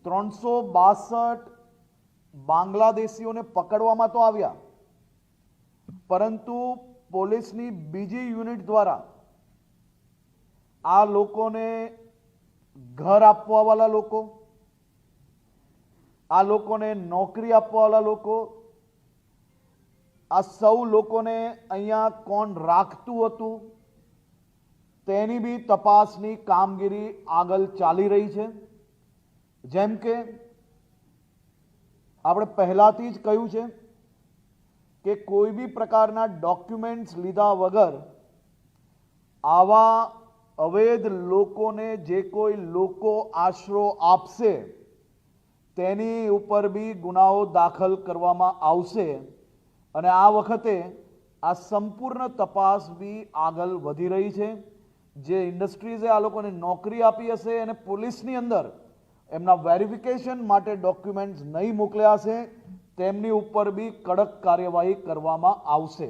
362 બાંગ્લાદેશીઓને પકડવામાં તો આવ્યા, પરંતુ પોલીસની બીજી યુનિટ દ્વારા આ લોકોને ઘર આપવાવાળા લોકો, આ લોકોને નોકરી આપવાવાળા લોકો, આ સૌ લોકોને અહીંયા કોણ રાખતું હતું તેની બી તપાસની કામગીરી આગળ ચાલી રહી છે। જેમ કે આપણે પહેલાથી જ કહ્યું છે કે કોઈ બી પ્રકારના ડોક્યુમેન્ટ્સ લીધા વગર આવા અવૈધ લોકોને જે કોઈ લોકો આશરો આપશે તેની ઉપર બી ગુનાઓ દાખલ કરવામાં આવશે અને આ વખતે આ સંપૂર્ણ તપાસ બી આગળ વધી રહી છે। જે ઇન્ડસ્ટ્રીઝે આ લોકોને નોકરી આપી હશે અને પોલીસની અંદર એમના વેરિફિકેશન માટે ડોક્યુમેન્ટ્સ નહીં મોકલ્યા હશે તેમની ઉપર બી કડક કાર્યવાહી કરવામાં આવશે।